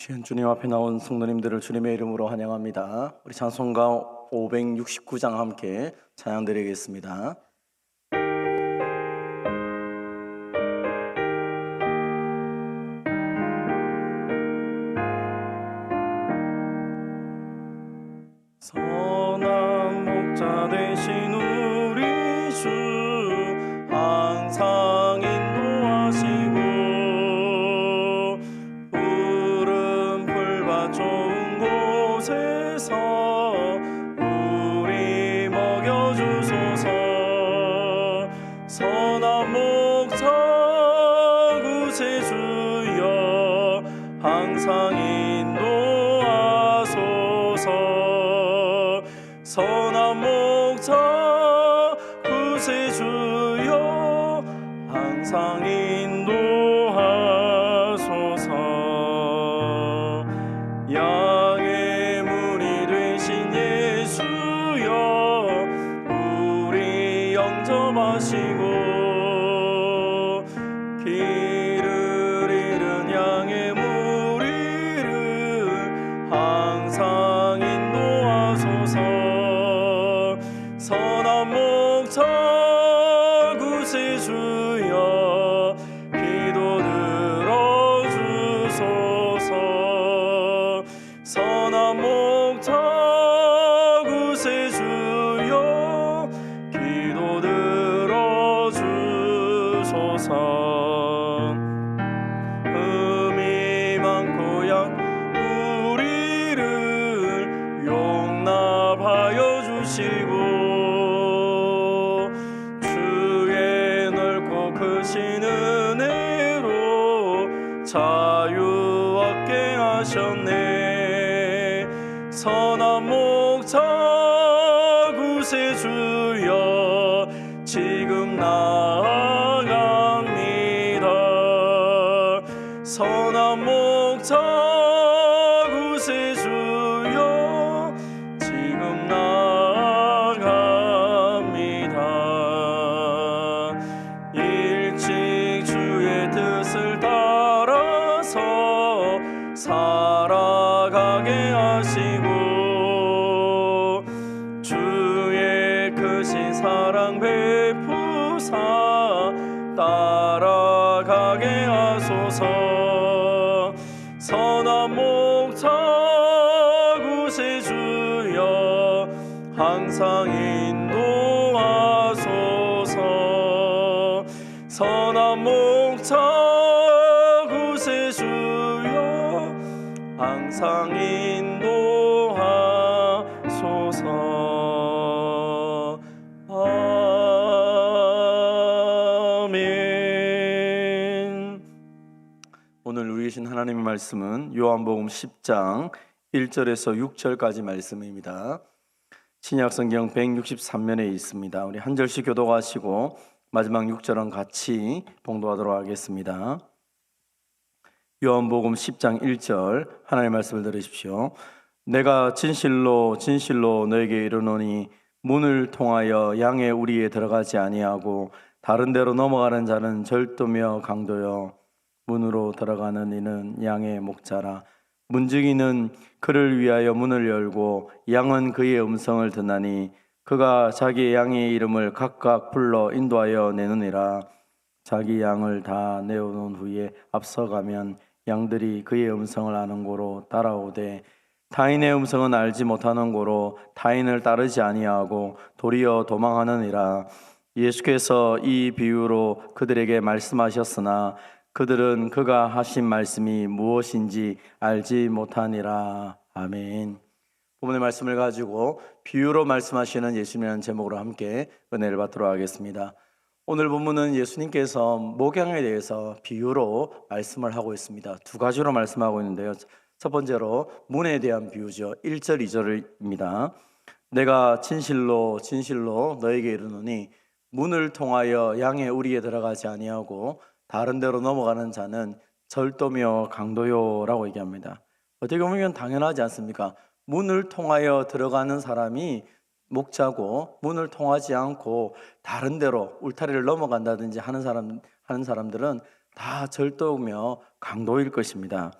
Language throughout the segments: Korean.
귀한 주님 앞에 나온 성도님들을 주님의 이름으로 환영합니다. 우리 찬송가 569장 함께 찬양 드리겠습니다. 선한 목자 되신 우리 주 항상 인도하시고 푸른 풀밭 좋은 곳에서 우리 먹여주소서. 선한 목자 구세주여 항상 인도하소서. 선한 목자 구세주여 항상 인도하소서. 양의 문이 되신 예수여 우리 영접하시고 길을 잃은 양의 무리를 항상 인도하소서. 선한 목자 구세주여 기도 들어주소서. 선한 목자 구세주여 기도 들어주소서. 흠이 많고 약 우리를 용납하여 주시고 주의 넓고 크신 은혜로 자유 얻게 하셨네. 선한 목자 구세주여 지금 나아갑니다. 선한 목자 구세주여 지금 나아갑니다. 일찍 주의 뜻을 따라서 살아가게 하시고 주의 크신 사랑 베푸사 따라가게 하소서. 선한 목자 구세주여 항상 인도하소서. 선한 목자 구세주여 항상 인도하소서. 아멘. 오늘 우리 계신 하나님의 말씀은 요한복음 10장 1절에서 6절까지 말씀입니다. 신약성경 163면에 있습니다. 우리 한 절씩 교독하시고 마지막 6절은 같이 봉독하도록 하겠습니다. 요한복음 10장 1절 하나님의 말씀을 들으십시오. 내가 진실로 진실로 너에게 이르노니 문을 통하여 양의 우리에 들어가지 아니하고 다른 데로 넘어가는 자는 절도며 강도요 문으로 들어가는 이는 양의 목자라. 문지기는 그를 위하여 문을 열고 양은 그의 음성을 듣나니 그가 자기 양의 이름을 각각 불러 인도하여 내느니라. 자기 양을 다 내어놓은 후에 앞서가면 양들이 그의 음성을 아는 고로 따라오되 타인의 음성은 알지 못하는 고로 타인을 따르지 아니하고 도리어 도망하느니라. 예수께서 이 비유로 그들에게 말씀하셨으나 그들은 그가 하신 말씀이 무엇인지 알지 못하니라. 아멘. 본문의 말씀을 가지고 비유로 말씀하시는 예수님이라는 제목으로 함께 은혜를 받도록 하겠습니다. 오늘 본문은 예수님께서 목양에 대해서 비유로 말씀을 하고 있습니다. 두 가지로 말씀하고 있는데요. 첫 번째로 문에 대한 비유죠. 1절 2절입니다. 내가 진실로 진실로 너에게 이르노니 문을 통하여 양의 우리에 들어가지 아니하고 다른 데로 넘어가는 자는 절도며 강도요라고 얘기합니다. 어떻게 보면 당연하지 않습니까? 문을 통하여 들어가는 사람이 목자고 문을 통하지 않고 다른 데로 울타리를 넘어간다든지 하는 사람들은 다 절도며 강도일 것입니다.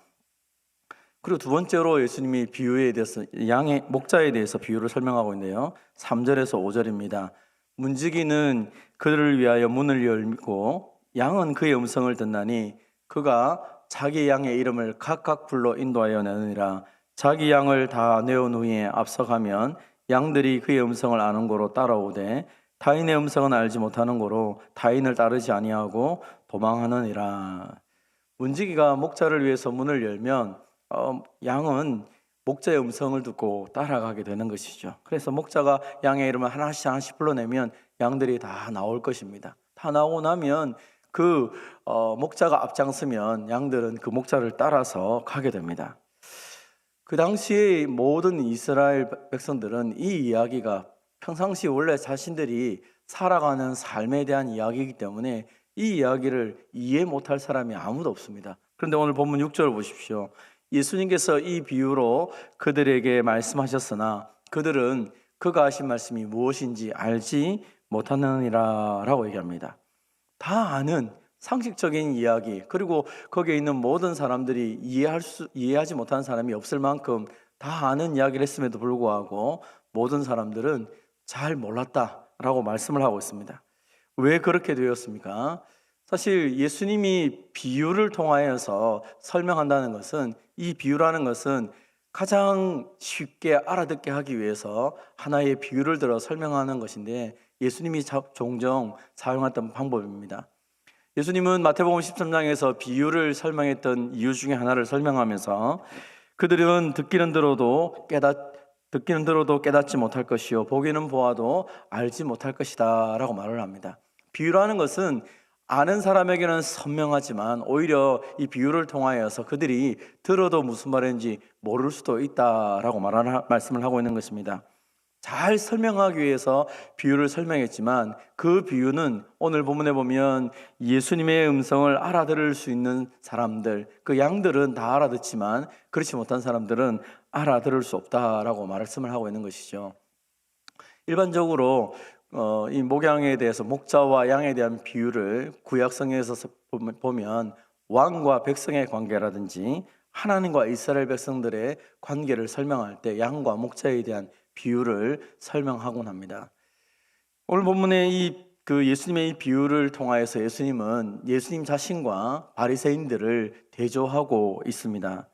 그리고 두 번째로 예수님이 비유에 대해서 양의 목자에 대해서 비유를 설명하고 있는데요. 3절에서 5절입니다. 문지기는 그들을 위하여 문을 열고 양은 그의 음성을 듣나니 그가 자기 양의 이름을 각각 불러 인도하여 내느니라. 자기 양을 다 내온 후에 앞서가면 양들이 그의 음성을 아는 고로 따라오되 타인의 음성은 알지 못하는 고로 타인을 따르지 아니하고 도망하느니라. 문지기가 목자를 위해서 문을 열면 양은 목자의 음성을 듣고 따라가게 되는 것이죠. 그래서 목자가 양의 이름을 하나씩 하나씩 불러내면 양들이 다 나올 것입니다. 다 나오고 나면 그 목자가 앞장서면 양들은 그 목자를 따라서 가게 됩니다. 그 당시에 모든 이스라엘 백성들은 이 이야기가 평상시 원래 자신들이 살아가는 삶에 대한 이야기이기 때문에 이 이야기를 이해 못할 사람이 아무도 없습니다. 그런데 오늘 본문 6절을 보십시오. 예수님께서 이 비유로 그들에게 말씀하셨으나 그들은 그가 하신 말씀이 무엇인지 알지 못하느니라 라고 얘기합니다. 다 아는 상식적인 이야기, 그리고 거기에 있는 모든 사람들이 이해하지 못하는 사람이 없을 만큼 다 아는 이야기를 했음에도 불구하고 모든 사람들은 잘 몰랐다라고 말씀을 하고 있습니다. 왜 그렇게 되었습니까? 사실 예수님이 비유를 통하여서 설명한다는 것은, 이 비유라는 것은 가장 쉽게 알아듣게 하기 위해서 하나의 비유를 들어 설명하는 것인데, 예수님이 종종 사용했던 방법입니다. 예수님은 마태복음 13장에서 비유를 설명했던 이유 중에 하나를 설명하면서 그들은 듣기는 들어도 깨닫지 못할 것이요 보기는 보아도 알지 못할 것이다 라고 말을 합니다. 비유라는 것은 아는 사람에게는 선명하지만 오히려 이 비유를 통하여서 그들이 들어도 무슨 말인지 모를 수도 있다라고 말씀을 하고 있는 것입니다. 잘 설명하기 위해서 비유를 설명했지만 그 비유는 오늘 본문에 보면 예수님의 음성을 알아들을 수 있는 사람들, 그 양들은 다 알아듣지만 그렇지 못한 사람들은 알아들을 수 없다라고 말씀을 하고 있는 것이죠. 일반적으로 이 목양에 대해서, 목자와 양에 대한 비유를 구약성경에서 보면 왕과 백성의 관계라든지 하나님과 이스라엘 백성들의 관계를 설명할 때 양과 목자에 대한 비유를 설명하곤 합니다. 오늘 본문의 예수님의 이 비유를 통하여서 예수님은 예수님 자신과 바리새인들을 대조하고 있습니다.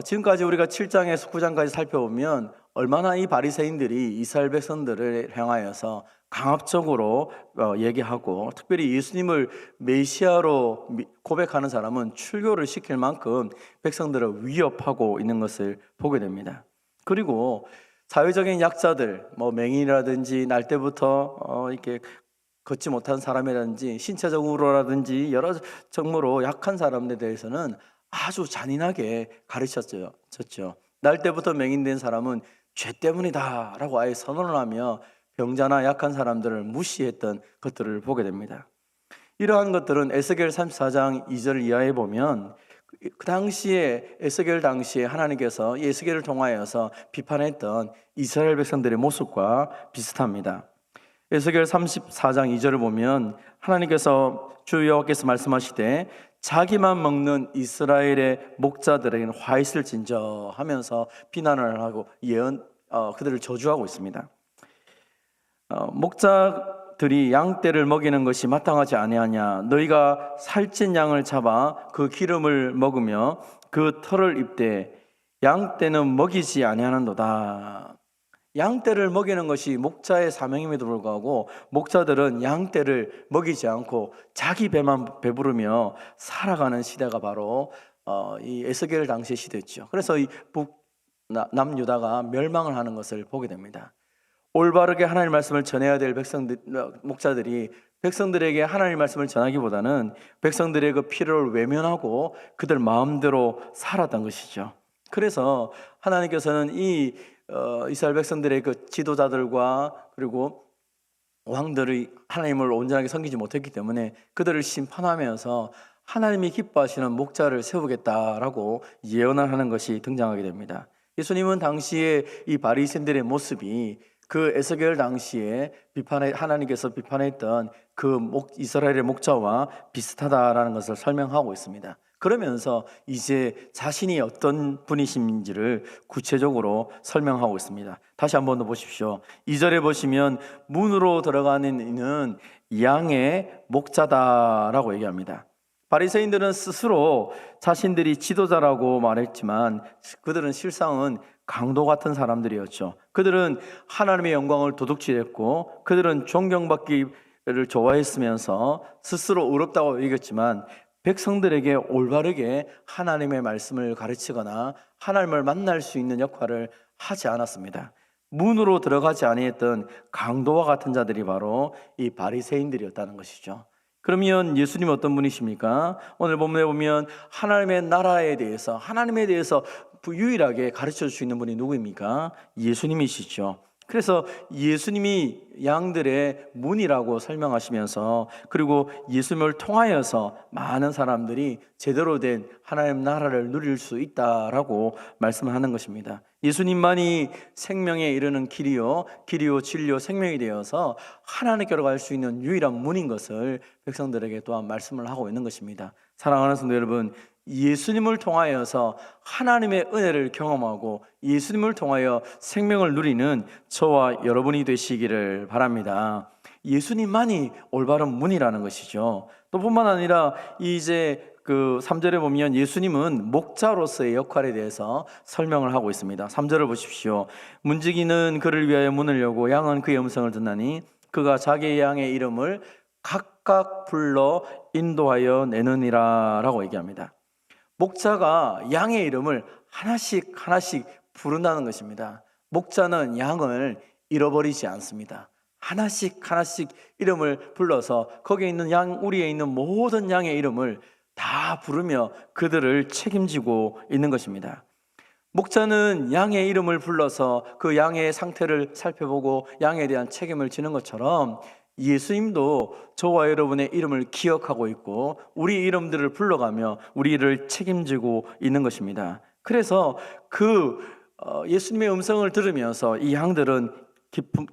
지금까지 우리가 7장에서 9장까지 살펴보면 얼마나 이 바리새인들이 이스라엘 백성들을 향하여서 강압적으로 얘기하고, 특별히 예수님을 메시아로 고백하는 사람은 출교를 시킬 만큼 백성들을 위협하고 있는 것을 보게 됩니다. 그리고 사회적인 약자들, 맹인이라든지 날 때부터 이렇게 걷지 못한 사람이라든지 신체적으로라든지 여러 정도로 약한 사람들에 대해서는 아주 잔인하게 가르쳤죠. 날 때부터 맹인된 사람은 죄 때문이다 라고 아예 선언을 하며 병자나 약한 사람들을 무시했던 것들을 보게 됩니다. 이러한 것들은 에스겔 34장 2절 이하에 보면 그 당시에, 에스겔 당시에 하나님께서 에스겔을 통하여서 비판했던 이스라엘 백성들의 모습과 비슷합니다. 에스겔 34장 2절을 보면 하나님께서 주 여호와께서 말씀하시되 자기만 먹는 이스라엘의 목자들에게는 화 있을진저 하면서 비난을 하고 그들을 저주하고 있습니다. 목자들이 양떼를 먹이는 것이 마땅하지 아니하냐? 너희가 살찐 양을 잡아 그 기름을 먹으며 그 털을 입되 양떼는 먹이지 아니하는도다. 양떼를 먹이는 것이 목자의 사명임에도 불구하고 목자들은 양떼를 먹이지 않고 자기 배만 배부르며 살아가는 시대가 바로 이 에스겔 당시의 시대였죠. 그래서 이 남유다가 멸망을 하는 것을 보게 됩니다. 올바르게 하나님의 말씀을 전해야 될 목자들이 백성들에게 하나님의 말씀을 전하기보다는 백성들의 그 필요를 외면하고 그들 마음대로 살았던 것이죠. 그래서 하나님께서는 이 이스라엘 백성들의 그 지도자들과 그리고 왕들이 하나님을 온전하게 섬기지 못했기 때문에 그들을 심판하면서 하나님이 기뻐하시는 목자를 세우겠다라고 예언을 하는 것이 등장하게 됩니다. 예수님은 당시에 이 바리새인들의 모습이 그 에스겔 당시에 하나님께서 비판했던 그 이스라엘의 목자와 비슷하다라는 것을 설명하고 있습니다. 그러면서 이제 자신이 어떤 분이신지를 구체적으로 설명하고 있습니다. 다시 한번 더 보십시오. 2절에 보시면 문으로 들어가는 이는 양의 목자다라고 얘기합니다. 바리새인들은 스스로 자신들이 지도자라고 말했지만 그들은 실상은 강도 같은 사람들이었죠. 그들은 하나님의 영광을 도둑질했고 그들은 존경받기를 좋아했으면서 스스로 의롭다고 여겼지만 백성들에게 올바르게 하나님의 말씀을 가르치거나 하나님을 만날 수 있는 역할을 하지 않았습니다. 문으로 들어가지 아니했던 강도와 같은 자들이 바로 이 바리새인들이었다는 것이죠. 그러면 예수님 어떤 분이십니까? 오늘 본문에 보면 하나님의 나라에 대해서 하나님에 대해서 유일하게 가르쳐 줄 수 있는 분이 누구입니까? 예수님이시죠. 그래서 예수님이 양들의 문이라고 설명하시면서 그리고 예수님을 통하여서 많은 사람들이 제대로 된 하나님 나라를 누릴 수 있다라고 말씀하는 것입니다. 예수님만이 생명에 이르는 길이요 진리요 생명이 되어서 하나님께로 갈 수 있는 유일한 문인 것을 백성들에게 또한 말씀을 하고 있는 것입니다. 사랑하는 성도 여러분, 예수님을 통하여서 하나님의 은혜를 경험하고 예수님을 통하여 생명을 누리는 저와 여러분이 되시기를 바랍니다. 예수님만이 올바른 문이라는 것이죠. 또 뿐만 아니라 이제 3절에 보면 예수님은 목자로서의 역할에 대해서 설명을 하고 있습니다. 3절을 보십시오. 문지기는 그를 위하여 문을 여고 양은 그의 음성을 듣나니 그가 자기의 양의 이름을 각각 불러 인도하여 내느니라 라고 얘기합니다. 목자가 양의 이름을 하나씩 부른다는 것입니다. 목자는 양을 잃어버리지 않습니다. 하나씩 이름을 불러서 거기에 있는 우리에 있는 모든 양의 이름을 다 부르며 그들을 책임지고 있는 것입니다. 목자는 양의 이름을 불러서 그 양의 상태를 살펴보고 양에 대한 책임을 지는 것처럼 예수님도 저와 여러분의 이름을 기억하고 있고 우리 이름들을 불러가며 우리를 책임지고 있는 것입니다. 그래서 예수님의 음성을 들으면서 이 양들은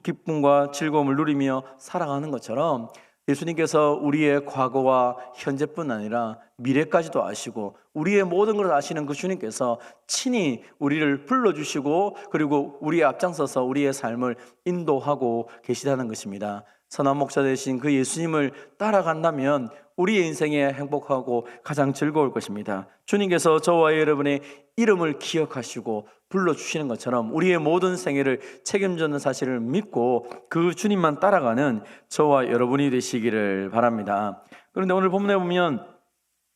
기쁨과 즐거움을 누리며 살아가는 것처럼 예수님께서 우리의 과거와 현재뿐 아니라 미래까지도 아시고 우리의 모든 것을 아시는 그 주님께서 친히 우리를 불러주시고 그리고 우리의 앞장서서 우리의 삶을 인도하고 계시다는 것입니다. 선한 목자 되신 그 예수님을 따라간다면 우리의 인생에 행복하고 가장 즐거울 것입니다. 주님께서 저와 여러분의 이름을 기억하시고 불러주시는 것처럼 우리의 모든 생애를 책임지는 사실을 믿고 그 주님만 따라가는 저와 여러분이 되시기를 바랍니다. 그런데 오늘 본문에 보면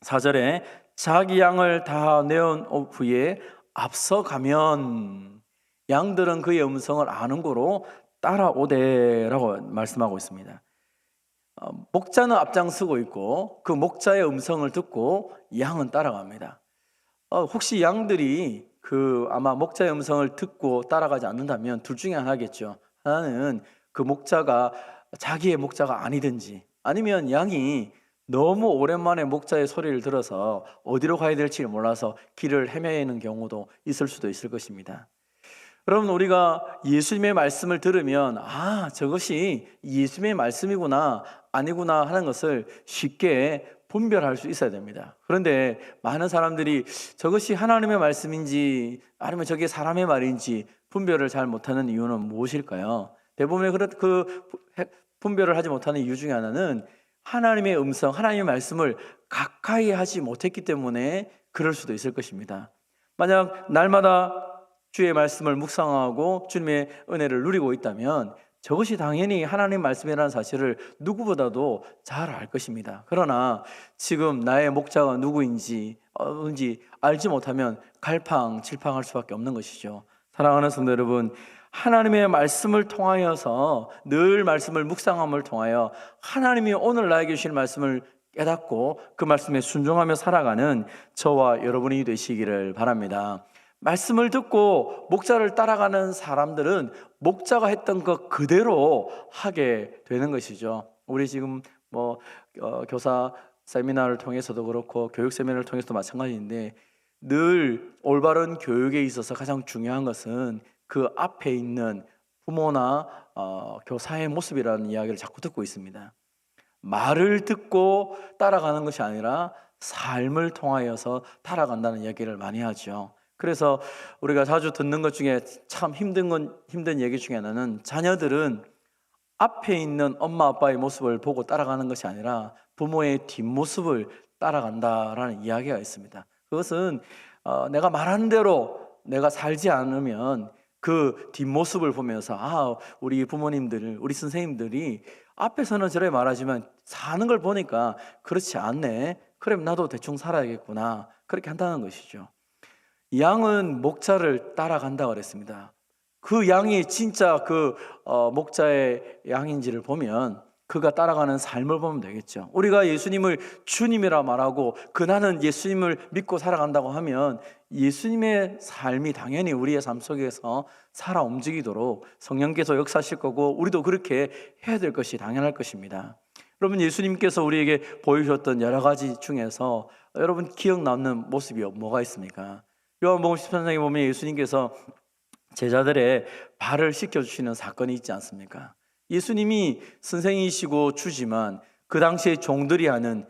4절에 자기 양을 다 내온 후에 앞서가면 양들은 그의 음성을 아는 고로 따라오되라고 말씀하고 있습니다. 목자는 앞장서고 있고 그 목자의 음성을 듣고 양은 따라갑니다. 혹시 양들이 아마 목자의 음성을 듣고 따라가지 않는다면 둘 중에 하나겠죠. 하나는 그 목자가 자기의 목자가 아니든지 아니면 양이 너무 오랜만에 목자의 소리를 들어서 어디로 가야 될지 몰라서 길을 헤매는 경우도 있을 수도 있을 것입니다. 여러분, 우리가 예수님의 말씀을 들으면 저것이 예수님의 말씀이구나 아니구나 하는 것을 쉽게 분별할 수 있어야 됩니다. 그런데 많은 사람들이 저것이 하나님의 말씀인지 아니면 저게 사람의 말인지 분별을 잘 못하는 이유는 무엇일까요? 대부분의 그 분별을 하지 못하는 이유 중에 하나는 하나님의 음성, 하나님의 말씀을 가까이 하지 못했기 때문에 그럴 수도 있을 것입니다. 만약 날마다 주의 말씀을 묵상하고 주님의 은혜를 누리고 있다면 저것이 당연히 하나님 말씀이라는 사실을 누구보다도 잘 알 것입니다. 그러나 지금 나의 목자가 누구인지 알지 못하면 갈팡질팡할 수밖에 없는 것이죠. 사랑하는 성도 여러분, 하나님의 말씀을 통하여서 늘 말씀을 묵상함을 통하여 하나님이 오늘 나에게 주신 말씀을 깨닫고 그 말씀에 순종하며 살아가는 저와 여러분이 되시기를 바랍니다. 말씀을 듣고 목자를 따라가는 사람들은 목자가 했던 것 그대로 하게 되는 것이죠. 우리 지금 교사 세미나를 통해서도 그렇고 교육 세미나를 통해서도 마찬가지인데 늘 올바른 교육에 있어서 가장 중요한 것은 그 앞에 있는 부모나 교사의 모습이라는 이야기를 자꾸 듣고 있습니다. 말을 듣고 따라가는 것이 아니라 삶을 통하여서 살아간다는 얘기를 많이 하죠. 그래서 우리가 자주 듣는 것 중에 참 힘든 얘기 중에 하나는, 자녀들은 앞에 있는 엄마 아빠의 모습을 보고 따라가는 것이 아니라 부모의 뒷모습을 따라간다라는 이야기가 있습니다. 그것은 내가 말하는 대로 내가 살지 않으면 그 뒷모습을 보면서 우리 부모님들, 우리 선생님들이 앞에서는 저래 말하지만 사는 걸 보니까 그렇지 않네, 그럼 나도 대충 살아야겠구나, 그렇게 한다는 것이죠. 양은 목자를 따라간다고 그랬습니다. 그 양이 진짜 목자의 양인지를 보면 그가 따라가는 삶을 보면 되겠죠. 우리가 예수님을 주님이라 말하고 나는 예수님을 믿고 살아간다고 하면 예수님의 삶이 당연히 우리의 삶 속에서 살아 움직이도록 성령께서 역사하실 거고, 우리도 그렇게 해야 될 것이 당연할 것입니다. 여러분, 예수님께서 우리에게 보여주셨던 여러 가지 중에서 여러분 기억 남는 모습이 뭐가 있습니까? 요한복음 13장에 보면 예수님께서 제자들의 발을 씻겨주시는 사건이 있지 않습니까? 예수님이 선생이시고 주지만 그 당시에 종들이 하는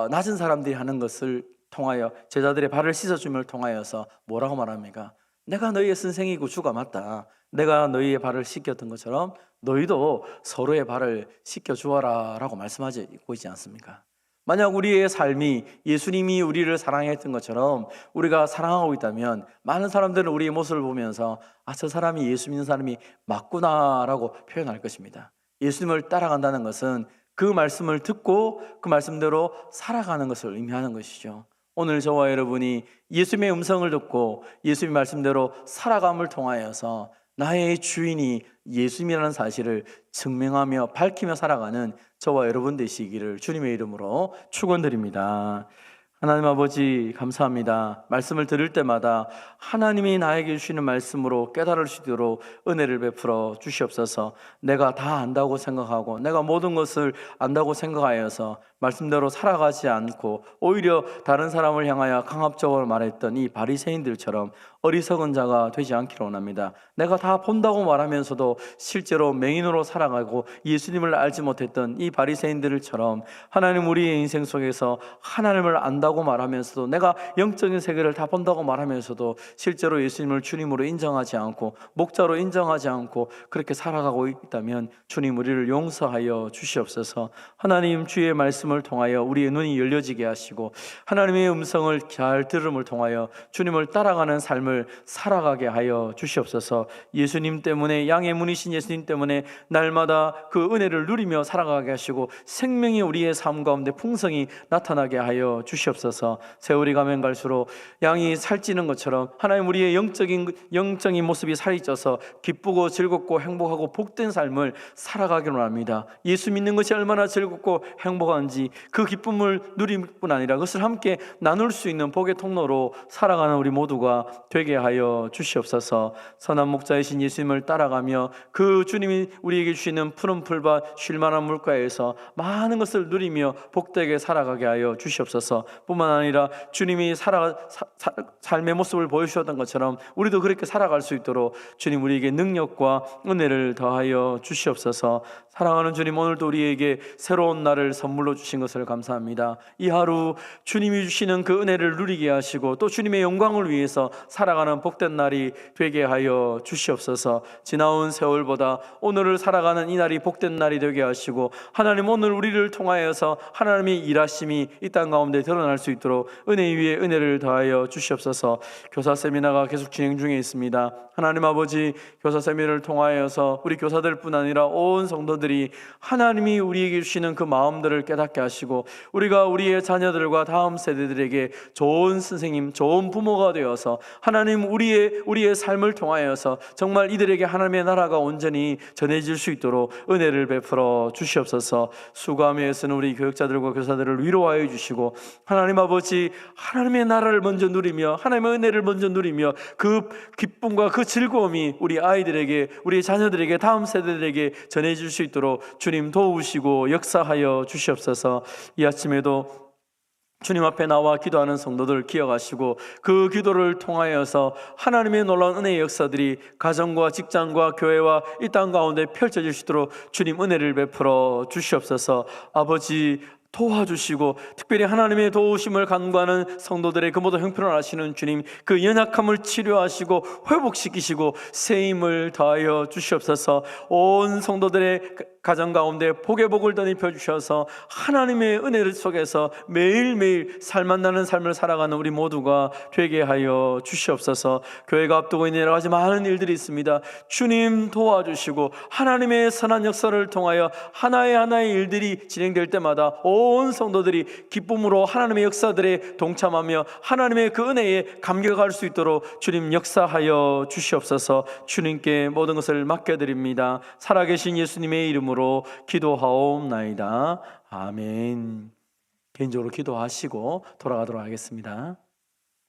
낮은 사람들이 하는 것을 통하여 제자들의 발을 씻어줌을 통하여서 뭐라고 말합니까? 내가 너희의 선생이고 주가 맞다, 내가 너희의 발을 씻겼던 것처럼 너희도 서로의 발을 씻겨주어라 라고 말씀하고 있지 않습니까? 만약 우리의 삶이 예수님이 우리를 사랑했던 것처럼 우리가 사랑하고 있다면 많은 사람들은 우리의 모습을 보면서 저 사람이 예수 믿는 사람이 맞구나 라고 표현할 것입니다. 예수님을 따라간다는 것은 그 말씀을 듣고 그 말씀대로 살아가는 것을 의미하는 것이죠. 오늘 저와 여러분이 예수님의 음성을 듣고 예수님의 말씀대로 살아감을 통하여서 나의 주인이 예수님이라는 사실을 증명하며 밝히며 살아가는 저와 여러분 되시기를 주님의 이름으로 축원드립니다. 하나님 아버지, 감사합니다. 말씀을 들을 때마다 하나님이 나에게 주시는 말씀으로 깨달을 수 있도록 은혜를 베풀어 주시옵소서. 내가 다 안다고 생각하고 내가 모든 것을 안다고 생각하여서 말씀대로 살아가지 않고 오히려 다른 사람을 향하여 강압적으로 말했던 이 바리새인들처럼 어리석은 자가 되지 않기를 원합니다. 내가 다 본다고 말하면서도 실제로 맹인으로 살아가고 예수님을 알지 못했던 이 바리새인들처럼 하나님, 우리의 인생 속에서 하나님을 안다고 말하면서도 내가 영적인 세계를 다 본다고 말하면서도 실제로 예수님을 주님으로 인정하지 않고 목자로 인정하지 않고 그렇게 살아가고 있다면 주님, 우리를 용서하여 주시옵소서. 하나님, 주의 말씀을 통하여 우리의 눈이 열려지게 하시고 하나님의 음성을 잘 들음을 통하여 주님을 따라가는 삶을 살아가게 하여 주시옵소서. 예수님 때문에, 양의 문이신 예수님 때문에 날마다 그 은혜를 누리며 살아가게 하시고 생명이 우리의 삶 가운데 풍성히 나타나게 하여 주시옵소서. 세월이 가면 갈수록 양이 살찌는 것처럼 하나님, 우리의 영적인 모습이 살이 쪄서 기쁘고 즐겁고 행복하고 복된 삶을 살아가기로 합니다. 예수 믿는 것이 얼마나 즐겁고 행복한지 그 기쁨을 누릴 뿐 아니라 그것을 함께 나눌 수 있는 복의 통로로 살아가는 우리 모두가 되게 하여 주시옵소서. 선한 목자이신 예수님을 따라가며 그 주님이 우리에게 주시는 푸른 풀밭 쉴만한 물가에서 많은 것을 누리며 복되게 살아가게 하여 주시옵소서. 뿐만 아니라 주님이 삶의 모습을 보여주셨던 것처럼 우리도 그렇게 살아갈 수 있도록 주님, 우리에게 능력과 은혜를 더하여 주시옵소서. 사랑하는 주님, 오늘도 우리에게 새로운 날을 선물로 주신 것을 감사합니다. 이 하루 주님이 주시는 그 은혜를 누리게 하시고 또 주님의 영광을 위해서 살아가는 복된 날이 되게 하여 주시옵소서. 지나온 세월보다 오늘을 살아가는 이 날이 복된 날이 되게 하시고 하나님, 오늘 우리를 통하여서 하나님의 일하심이 이 땅 가운데 드러날 수 있도록 은혜 위에 은혜를 더하여 주시옵소서. 교사 세미나가 계속 진행 중에 있습니다. 하나님 아버지, 교사 세미나를 통하여서 우리 교사들 뿐 아니라 온 성도들이 하나님이 우리에게 주시는 그 마음들을 깨닫게 하시고 우리가 우리의 자녀들과 다음 세대들에게 좋은 선생님, 좋은 부모가 되어서 하나님, 우리의 삶을 통하여서 정말 이들에게 하나님의 나라가 온전히 전해질 수 있도록 은혜를 베풀어 주시옵소서. 수고하며 애쓰는 우리 교육자들과 교사들을 위로하여 주시고 하나님 아버지, 하나님의 나라를 먼저 누리며 하나님의 은혜를 먼저 누리며 그 기쁨과 그 즐거움이 우리 아이들에게, 우리 자녀들에게, 다음 세대들에게 전해질 수 있도록 주님 도우시고 역사하여 주시옵소서. 이 아침에도 주님 앞에 나와 기도하는 성도들 기억하시고 그 기도를 통하여서 하나님의 놀라운 은혜의 역사들이 가정과 직장과 교회와 이 땅 가운데 펼쳐질 수 있도록 주님 은혜를 베풀어 주시옵소서. 아버지, 도와주시고 특별히 하나님의 도우심을 간구하는 성도들의 그 모든 형편을 아시는 주님, 그 연약함을 치료하시고 회복시키시고 새 힘을 더하여 주시옵소서. 온 성도들의 가정 가운데 복의 복을 덧입혀 주셔서 하나님의 은혜 속에서 매일매일 살만나는 삶을 살아가는 우리 모두가 되게 하여 주시옵소서. 교회가 앞두고 있는 여러 가지 많은 일들이 있습니다. 주님 도와주시고 하나님의 선한 역사를 통하여 하나의 일들이 진행될 때마다 온 성도들이 기쁨으로 하나님의 역사들에 동참하며 하나님의 그 은혜에 감격할 수 있도록 주님 역사하여 주시옵소서. 주님께 모든 것을 맡겨드립니다. 살아계신 예수님의 이름으로 기도하옵나이다. 아멘. 개인적으로 기도하시고 돌아가도록 하겠습니다.